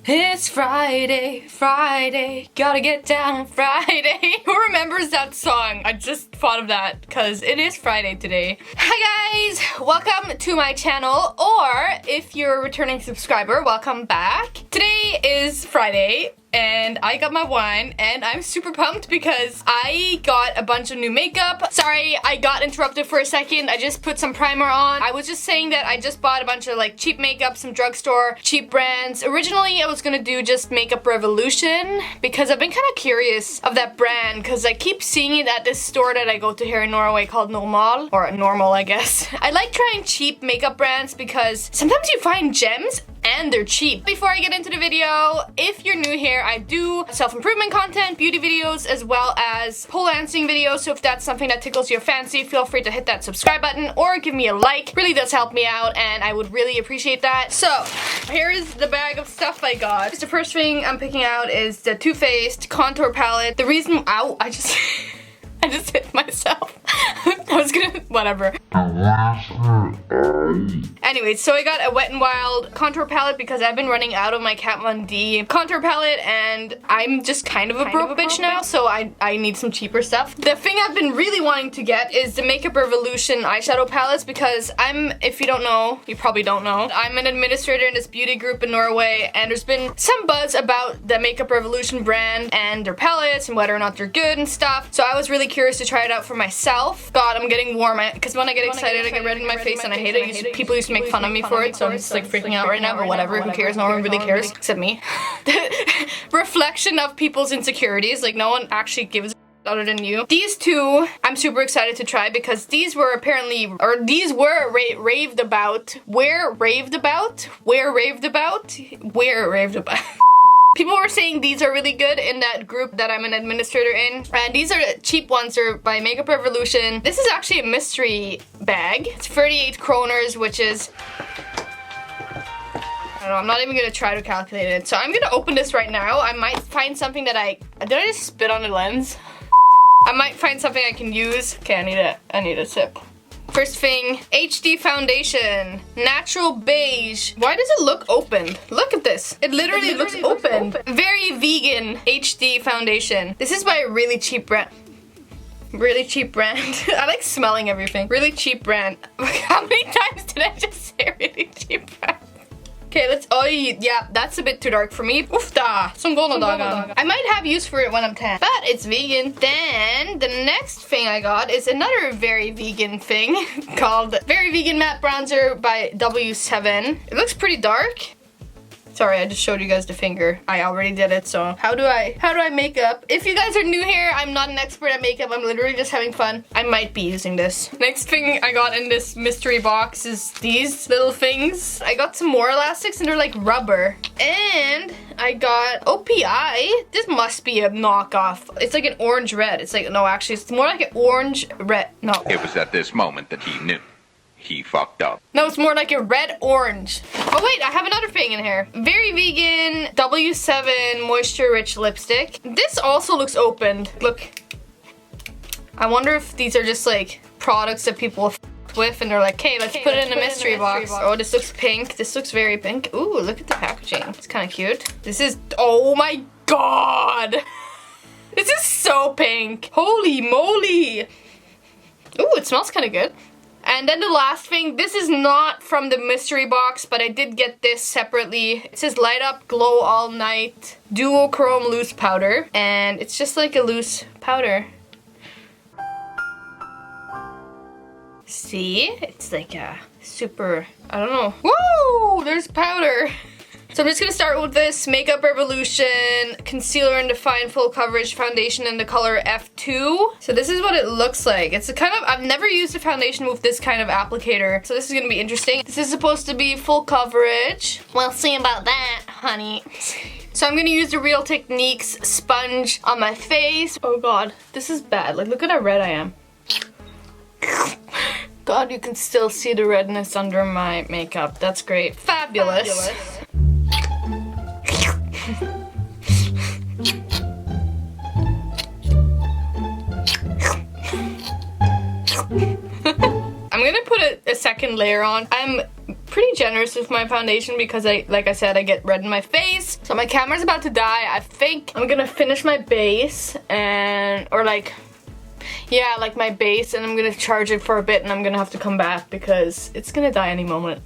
It's Friday, Friday, gotta get down on Friday. Who remembers that song? I just thought of that because it is Friday today. Hi guys, welcome to my channel, or if you're a returning subscriber, welcome back. Today is Friday and I got my wine and I'm super pumped because I got a bunch of new makeup. Sorry, I got interrupted for a second. I just put some primer on. I was just saying that I just bought a bunch of like cheap makeup, some drugstore, cheap brands. Originally, I was gonna do just Makeup Revolution because I've been kind of curious of that brand because I keep seeing it at this store that I go to here in Norway called Normal, or Normal, I guess. I like trying cheap makeup brands because sometimes you find gems and they're cheap. Before I get into the video, if you're new here, I do self-improvement content, beauty videos, as well as pole dancing videos, so if that's something that tickles your fancy, feel free to hit that subscribe button or give me a like. Really does help me out and I would really appreciate that. So, here is the bag of stuff I got. The first thing I'm picking out is the Too Faced contour palette. The reason, ow, I just hit myself. I was gonna, whatever. Anyway, so I got a Wet n Wild contour palette because I've been running out of my Kat Von D contour palette and I'm just kind of a broke bitch now, so I need some cheaper stuff. The thing I've been really wanting to get is the Makeup Revolution eyeshadow palettes because if you don't know, you probably don't know, I'm an administrator in this beauty group in Norway and there's been some buzz about the Makeup Revolution brand and their palettes and whether or not they're good and stuff. So I was really curious to try it out for myself. God, I'm getting warm because when I get excited I get red in my face and I hate it. People used to make fun of me for it, so I'm just like freaking out right now, but whatever, who cares? No one really cares except me. Reflection of people's insecurities, like no one actually gives other than you. These two I'm super excited to try because these were apparently, or these were raved about. Where raved about? People were saying these are really good in that group that I'm an administrator in. And these are the cheap ones. They're by Makeup Revolution. This is actually a mystery bag. It's 38 kroners, which is, I don't know, I'm not even gonna try to calculate it. So I'm gonna open this right now. I might find something that did I just spit on the lens? I might find something I can use. Okay, I need a sip. First thing, HD foundation, natural beige. Why does it look opened? Look at this. It literally looks open. Very vegan HD foundation. This is by a really cheap brand. Really cheap brand. I like smelling everything. Really cheap brand. How many times did I just say really cheap brand? Okay, oh yeah, that's a bit too dark for me. Oofda! Som går någon dagar. I might have use for it when I'm tan, but it's vegan. Then, the next thing I got is another very vegan thing called Very Vegan Matte Bronzer by W7. It looks pretty dark. Sorry, I just showed you guys the finger. I already did it, so how do I make up? If you guys are new here, I'm not an expert at makeup. I'm literally just having fun. I might be using this. Next thing I got in this mystery box is these little things. I got some more elastics and they're like rubber. And I got OPI. This must be a knockoff. It's like an orange red. It's like, no, actually, it's more like an orange red. No. It was at this moment that he knew. He fucked up. No, it's more like a red-orange. Oh wait, I have another thing in here. Very Vegan W7 Moisture Rich Lipstick. This also looks opened. Look. I wonder if these are just like products that people have with and they're like, hey, let's put it in a mystery box. Oh, this looks pink. This looks very pink. Ooh, look at the packaging. It's kind of cute. This is, oh my god. This is so pink. Holy moly. Ooh, it smells kind of good. And then the last thing, this is not from the mystery box, but I did get this separately. It says Light Up Glow All Night Duochrome Loose Powder. And it's just like a loose powder. See? It's like a super, I don't know. Woo! There's powder. So I'm just gonna start with this Makeup Revolution Concealer and Define Full Coverage Foundation in the color F2. So this is what it looks like. It's a kind of, I've never used a foundation with this kind of applicator, so this is gonna be interesting. This is supposed to be full coverage. We'll see about that, honey. So I'm gonna use the Real Techniques sponge on my face. Oh god, this is bad. Like, look at how red I am. God, you can still see the redness under my makeup. That's great. Fabulous. I'm gonna put a second layer on. I'm pretty generous with my foundation because like I said, I get red in my face. So my camera's about to die. I think I'm gonna finish my base like my base, and I'm gonna charge it for a bit, and I'm gonna have to come back because it's gonna die any moment.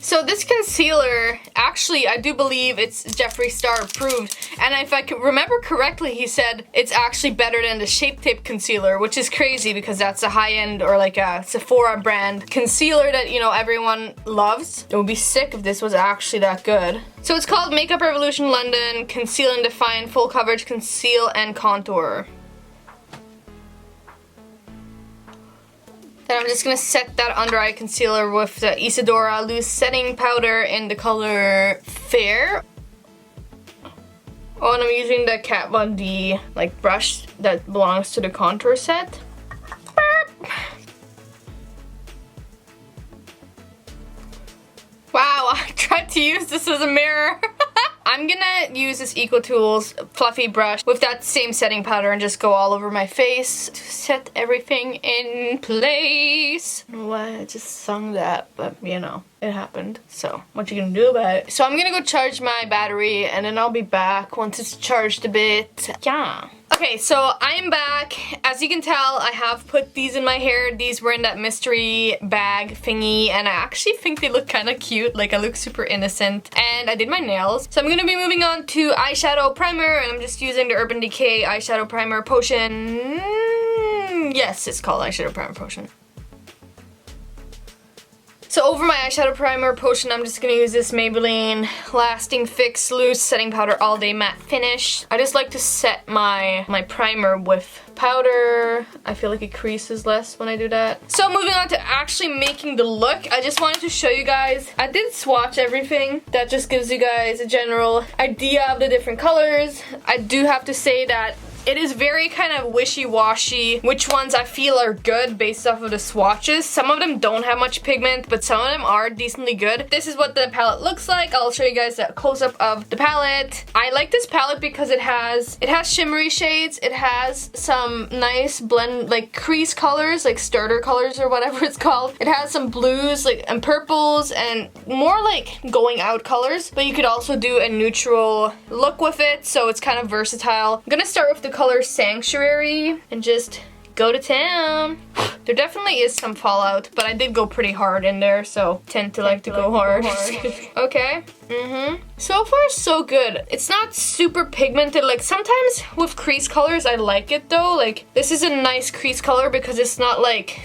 So this concealer, actually, I do believe it's Jeffree Star approved. And if I can remember correctly, he said it's actually better than the Shape Tape concealer, which is crazy because that's a high-end or like a Sephora brand concealer that, you know, everyone loves. It would be sick if this was actually that good. So it's called Makeup Revolution London Conceal and Define Full Coverage Conceal and Contour. Then I'm just going to set that under eye concealer with the Isadora Loose Setting Powder in the color Fair. Oh, and I'm using the Kat Von D like brush that belongs to the contour set. Wow, I tried to use this as a mirror. I'm gonna use this EcoTools fluffy brush with that same setting powder and just go all over my face to set everything in place. I don't know why I just sung that, but you know, it happened. So, what you gonna do about it? So I'm gonna go charge my battery and then I'll be back once it's charged a bit. Yeah. Okay, so I am back. As you can tell, I have put these in my hair. These were in that mystery bag thingy, and I actually think they look kind of cute. Like, I look super innocent. And I did my nails. So I'm gonna be moving on to eyeshadow primer, and I'm just using the Urban Decay eyeshadow primer potion. Yes, it's called eyeshadow primer potion. So over my eyeshadow primer potion, I'm just gonna use this Maybelline Lasting Fix Loose Setting Powder All Day Matte Finish. I just like to set my primer with powder. I feel like it creases less when I do that. So moving on to actually making the look, I just wanted to show you guys. I did swatch everything. That just gives you guys a general idea of the different colors. I do have to say that it is very kind of wishy-washy which ones I feel are good based off of the swatches. Some of them don't have much pigment, but some of them are decently good. This is what the palette looks like. I'll show you guys a close-up of the palette. I like this palette because it has shimmery shades. It has some nice blend, like crease colors, like starter colors or whatever it's called. It has some blues like and purples and more like going out colors, but you could also do a neutral look with it, so it's kind of versatile. I'm gonna start with the color Sanctuary and just go to town. There definitely is some fallout, but I did go pretty hard in there, so tend to like to go hard. Okay. So far, so good. It's not super pigmented. Like, sometimes with crease colors, I like it though. Like, this is a nice crease color because it's not like,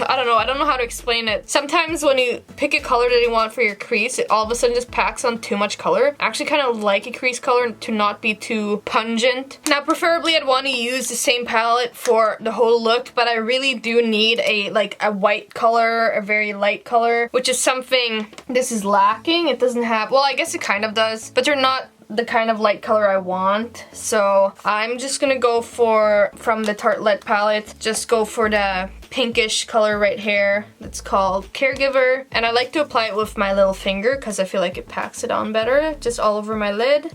I don't know how to explain it. Sometimes when you pick a color that you want for your crease, it all of a sudden just packs on too much color. I actually kind of like a crease color to not be too pungent. Now, preferably I'd want to use the same palette for the whole look, but I really do need a white color, a very light color, which is something this is lacking. It doesn't have, well, I guess it kind of does, but they're not the kind of light color I want. So I'm just gonna go from the Tartelette palette, just go for the pinkish color right here that's called Caregiver. And I like to apply it with my little finger because I feel like it packs it on better, just all over my lid.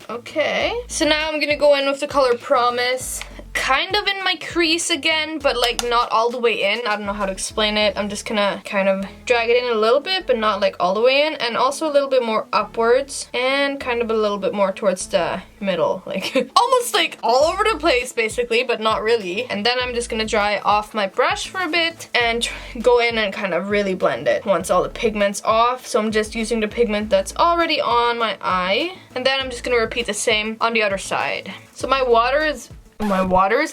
Okay, so now I'm gonna go in with the color Promise. Kind of in my crease again, but like not all the way in. I don't know how to explain it. I'm just gonna kind of drag it in a little bit, but not like all the way in, and also a little bit more upwards and kind of a little bit more towards the middle, like almost like all over the place basically, but not really. And then I'm just gonna dry off my brush for a bit and go in and kind of really blend it once all the pigment's off. So I'm just using the pigment that's already on my eye, and then I'm just gonna repeat the same on the other side. So my water is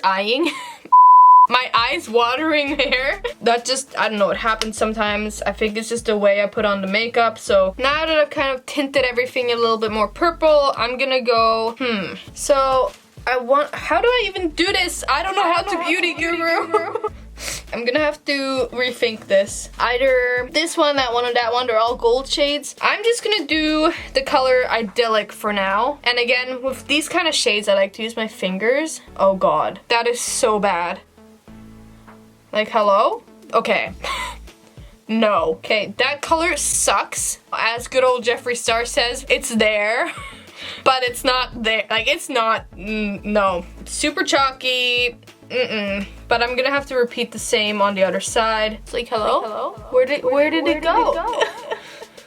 eyeing. My eyes watering here. That just, I don't know, it happens sometimes. I think it's just the way I put on the makeup. So now that I've kind of tinted everything a little bit more purple, I'm gonna go, So how do I even do this? I don't know how to beauty guru. I'm gonna have to rethink this. Either this one, that one, or that one. They're all gold shades. I'm just gonna do the color Idyllic for now. And again, with these kind of shades, I like to use my fingers. Oh god, that is so bad. Like, hello? Okay. No. Okay, that color sucks. As good old Jeffree Star says, it's there. But it's not there. Like, it's not, no. Super chalky. But I'm gonna have to repeat the same on the other side. It's like, hello? Where did it go?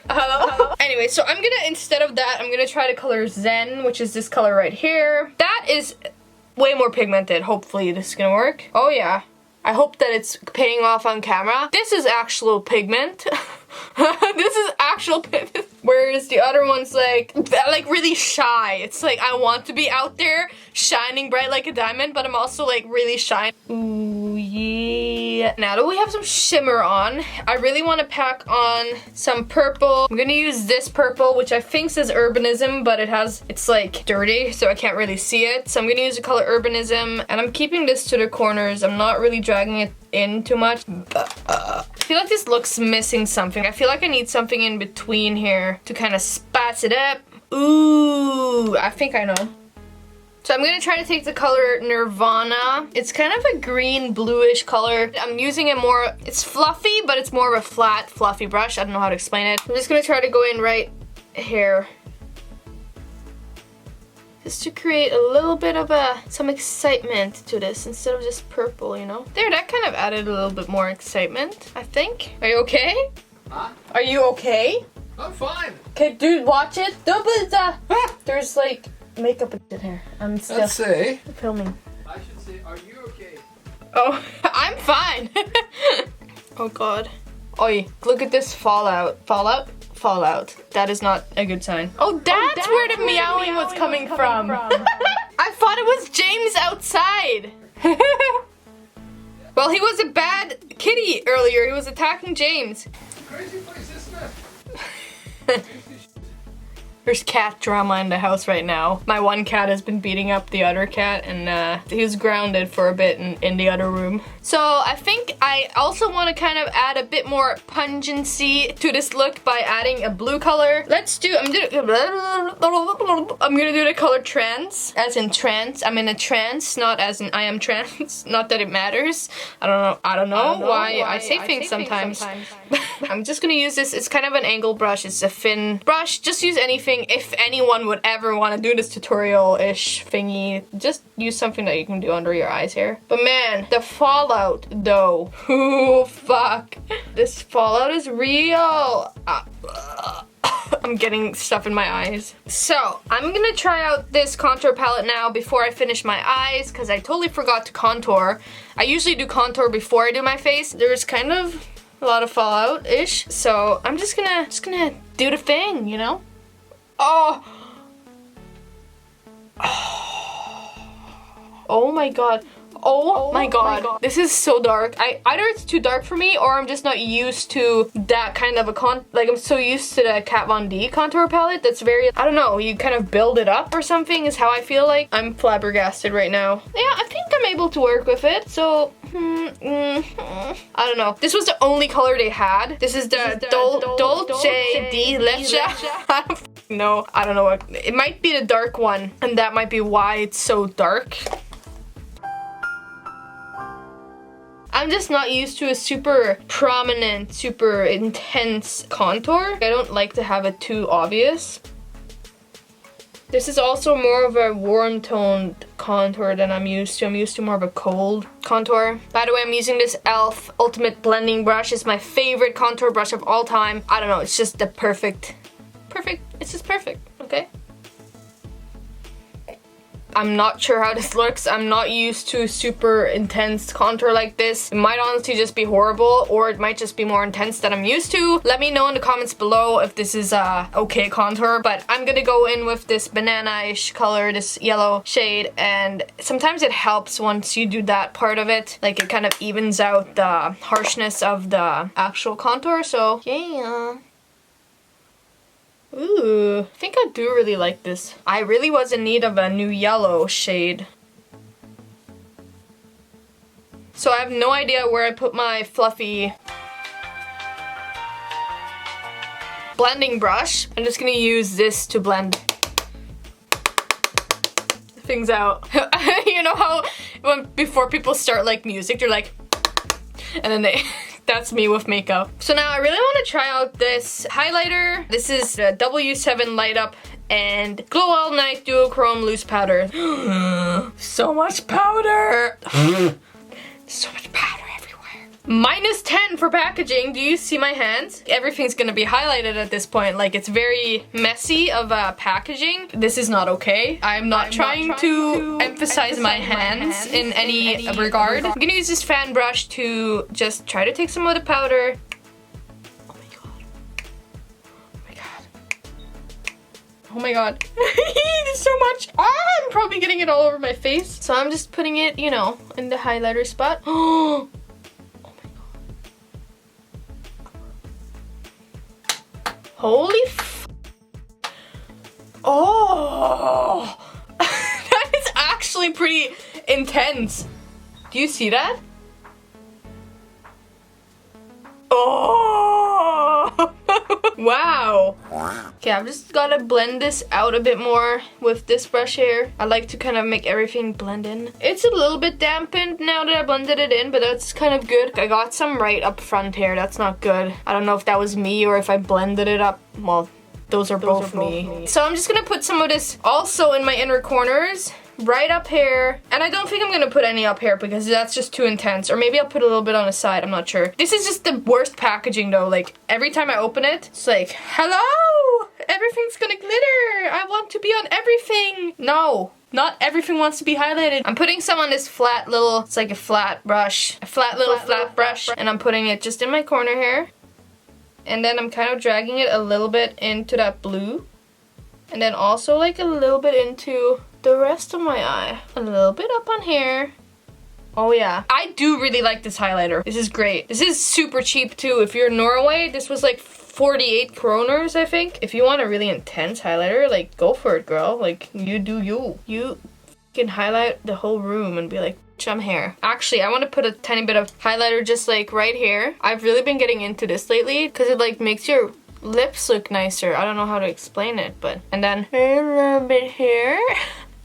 Hello? Anyway, so I'm gonna, instead of that, I'm gonna try to color Zen, which is this color right here. That is way more pigmented. Hopefully this is gonna work. Oh yeah. I hope that it's paying off on camera. This is actual pigment. This is actual pigment. Whereas the other one's like really shy. It's like I want to be out there shining bright like a diamond, but I'm also like really shy. Ooh, yeah. Now that we have some shimmer on, I really want to pack on some purple. I'm gonna use this purple, which I think says Urbanism, but it's like dirty, so I can't really see it. So I'm gonna use the color Urbanism, and I'm keeping this to the corners. I'm not really dragging it in too much. I feel like this looks missing something. I feel like I need something in between here to kind of spice it up. Ooh, I think I know. So I'm gonna try to take the color Nirvana. It's kind of a green bluish color. I'm using it more, it's fluffy, but it's more of a flat, fluffy brush. I don't know how to explain it. I'm just gonna try to go in right here. Just to create a little bit of some excitement to this instead of just purple, you know? There, that kind of added a little bit more excitement, I think. Are you okay? Huh? Are you okay? I'm fine. Okay, dude, watch it. There's like makeup in here. I'm still Let's see. filming. I should say, are you okay? Oh, I'm fine. Oh god. Oi, look at this fallout. Fallout. That is not a good sign. Oh, that's where the meowing was coming from. I thought it was James outside. Well, he was a bad kitty earlier. He was attacking James. Crazy place, isn't it? There's cat drama in the house right now. My one cat has been beating up the other cat, and he was grounded for a bit in the other room. So I think I also want to kind of add a bit more pungency to this look by adding a blue color. I'm gonna do the color trance, as in trance. I'm in a trance, not as in I am trans. Not that it matters. I don't know why I say things sometimes. I'm just gonna use this. It's kind of an angle brush. It's a thin brush. Just use anything. If anyone would ever want to do this tutorial-ish thingy, just use something that you can do under your eyes here. But man, the fallout though. Ooh, fuck. This fallout is real. I'm getting stuff in my eyes. So, I'm gonna try out this contour palette now before I finish my eyes, because I totally forgot to contour. I usually do contour before I do my face. There's kind of a lot of fallout-ish, so I'm just gonna do the thing, you know? Oh! Oh my god. Oh my god. This is so dark. Either it's too dark for me, or I'm just not used to that kind of a I'm so used to the Kat Von D contour palette that's very, I don't know, you kind of build it up or something is how I feel like. I'm flabbergasted right now. Yeah, I think I'm able to work with it, so I don't know. This was the only color they had. This is the Dolce di Leche. I don't know. I don't know what. It might be the dark one, and that might be why it's so dark. I'm just not used to a super prominent, super intense contour. I don't like to have it too obvious. This is also more of a warm toned contour than I'm used to. I'm used to more of a cold contour. By the way, I'm using this e.l.f. Ultimate Blending Brush. It's my favorite contour brush of all time. I don't know, it's just the perfect, it's just perfect, okay? I'm not sure how this looks. I'm not used to super intense contour like this. It might honestly just be horrible, or it might just be more intense than I'm used to. Let me know in the comments below if this is okay contour, but I'm gonna go in with this banana-ish color, this yellow shade, and sometimes it helps once you do that part of it. Like, it kind of evens out the harshness of the actual contour, so yeah. Ooh, I think I do really like this. I really was in need of a new yellow shade. So I have no idea where I put my fluffy blending brush. I'm just gonna use this to blend things out. You know how before people start like music, they're like, and then they That's me with makeup. So now I really want to try out this highlighter. This is the W7 Light Up and Glow All Night Duochrome Loose Powder. So much powder. So much powder everywhere. -10 for packaging. Do you see my hands? Everything's gonna be highlighted at this point. Like, it's very messy of packaging. This is not okay. I'm not trying to emphasize my hands in any regard. I'm gonna use this fan brush to just try to take some of the powder. Oh my god. Oh my god. Oh my god. There's so much. I'm probably getting it all over my face. So I'm just putting it, you know, in the highlighter spot. Oh. Holy f- Oh! That is actually pretty intense. Do you see that? Oh! Wow. Okay, I've just gotta blend this out a bit more with this brush here. I like to kind of make everything blend in. It's a little bit dampened now that I blended it in, but that's kind of good. I got some right up front here. That's not good. I don't know if that was me or if I blended it up. Well, those are both me. So I'm just gonna put some of this also in my inner corners. Right up here. And I don't think I'm gonna put any up here because that's just too intense. Or maybe I'll put a little bit on the side, I'm not sure. This is just the worst packaging though. Like, every time I open it, it's like, hello! Everything's gonna glitter! I want to be on everything! No. Not everything wants to be highlighted. I'm putting some on this flat little, it's like a flat brush. A flat little brush. And I'm putting it just in my corner here. And then I'm kind of dragging it a little bit into that blue. And then also like a little bit into the rest of my eye. A little bit up on here. Oh yeah. I do really like this highlighter. This is great. This is super cheap too. If you're in Norway, this was like 48 kroners, I think. If you want a really intense highlighter, like, go for it, girl. Like, you do you. You can highlight the whole room and be like, I'm here. Actually, I want to put a tiny bit of highlighter just like right here. I've really been getting into this lately because it like makes your lips look nicer. I don't know how to explain it, but... And then a little bit here.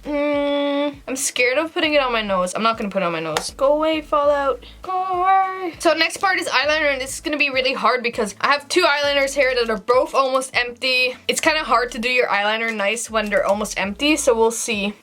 I'm scared of putting it on my nose. I'm not gonna put it on my nose. Go away, Fallout. Go away. So next part is eyeliner, and this is gonna be really hard because I have two eyeliners here that are both almost empty. It's kind of hard to do your eyeliner nice when they're almost empty, so we'll see.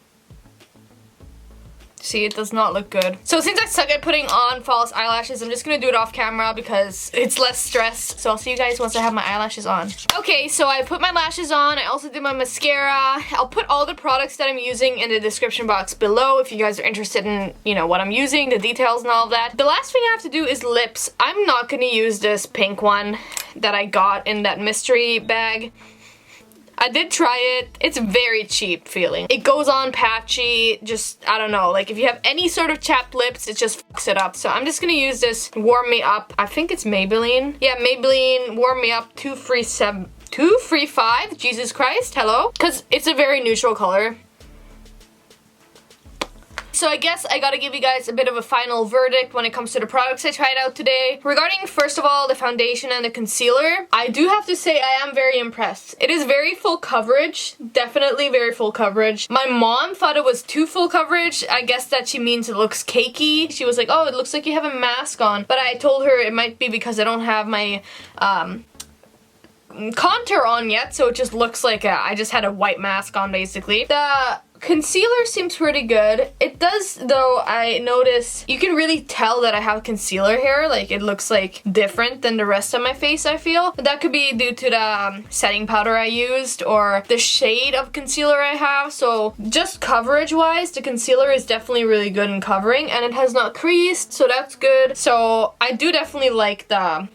See, it does not look good. So since I suck at putting on false eyelashes, I'm just gonna do it off camera because it's less stress. So I'll see you guys once I have my eyelashes on. Okay, so I put my lashes on. I also did my mascara. I'll put all the products that I'm using in the description box below if you guys are interested in, you know, what I'm using, the details and all of that. The last thing I have to do is lips. I'm not gonna use this pink one that I got in that mystery bag. I did try it. It's very cheap feeling. It goes on patchy, just, I don't know, like if you have any sort of chapped lips, it just fucks it up. So I'm just gonna use this Warm Me Up. I think it's Maybelline. Yeah, Maybelline Warm Me Up 235. Jesus Christ, hello. Because it's a very neutral color. So I guess I gotta give you guys a bit of a final verdict when it comes to the products I tried out today. Regarding, first of all, the foundation and the concealer, I do have to say I am very impressed. It is very full coverage, definitely very full coverage. My mom thought it was too full coverage. I guess that she means it looks cakey. She was like, oh, it looks like you have a mask on. But I told her it might be because I don't have my contour on yet, so it just looks like I just had a white mask on basically. The concealer seems pretty good. It does, though, I notice you can really tell that I have concealer here. Like, it looks like different than the rest of my face, I feel. But that could be due to the setting powder I used or the shade of concealer I have. So just coverage wise, the concealer is definitely really good in covering, and it has not creased, so that's good. So I do definitely like the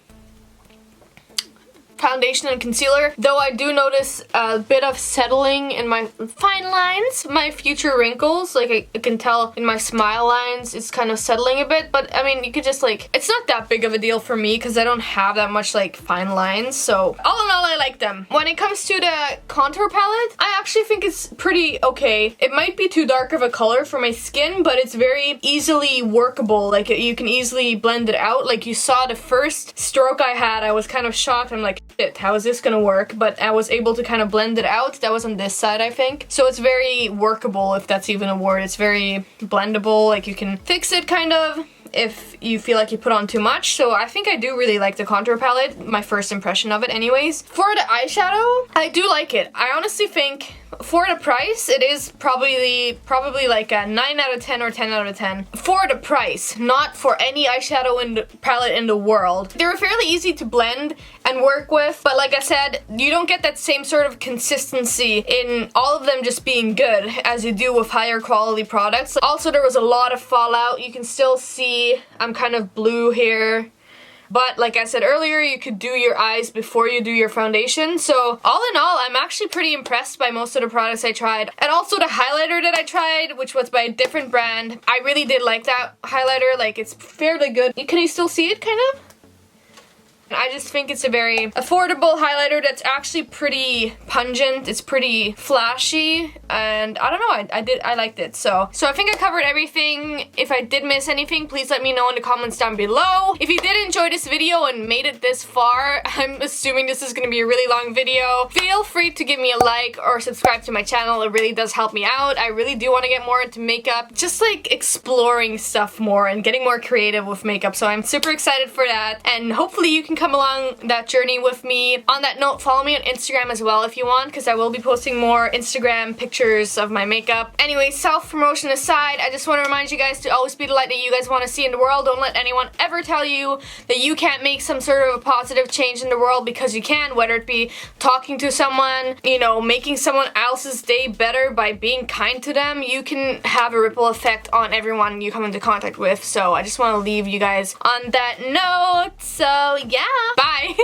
foundation and concealer, though I do notice a bit of settling in my fine lines, my future wrinkles. Like, I can tell in my smile lines it's kind of settling a bit, but I mean, you could just like, it's not that big of a deal for me because I don't have that much like fine lines, so all in all I like them. When it comes to the contour palette, I actually think it's pretty okay. It might be too dark of a color for my skin, but it's very easily workable. Like, you can easily blend it out. Like, you saw the first stroke I had, I was kind of shocked. I'm like, shit, how is this gonna work? But I was able to kind of blend it out. That was on this side, I think. So it's very workable, if that's even a word. It's very blendable, like you can fix it kind of. if you feel like you put on too much. So I think I do really like the contour palette, my first impression of it anyways. For the eyeshadow, I do like it. I honestly think for the price, it is probably like a 9 out of 10 or 10 out of 10. For the price, not for any eyeshadow in the palette in the world. They were fairly easy to blend and work with, but like I said, you don't get that same sort of consistency in all of them just being good as you do with higher quality products. Also, there was a lot of fallout. You can still see I'm kind of blue here. But like I said earlier, you could do your eyes before you do your foundation. So all in all, I'm actually pretty impressed by most of the products I tried. And also the highlighter that I tried, which was by a different brand. I really did like that highlighter. Like, it's fairly good. Can you still see it, kind of? I just think it's a very affordable highlighter that's actually pretty pungent. It's pretty flashy, and I don't know, I liked it. So I think I covered everything. If I did miss anything, please let me know in the comments down below. If you did enjoy this video and made it this far, I'm assuming this is gonna be a really long video, feel free to give me a like or subscribe to my channel. It really does help me out. I really do want to get more into makeup, just like exploring stuff more and getting more creative with makeup. So I'm super excited for that, and hopefully you can come along that journey with me. On that note, follow me on Instagram as well if you want, because I will be posting more Instagram pictures of my makeup. Anyway, self-promotion aside, I just want to remind you guys to always be the light that you guys want to see in the world. Don't let anyone ever tell you that you can't make some sort of a positive change in the world, because you can, whether it be talking to someone, you know, making someone else's day better by being kind to them. You can have a ripple effect on everyone you come into contact with. So I just want to leave you guys on that note. So yeah, bye.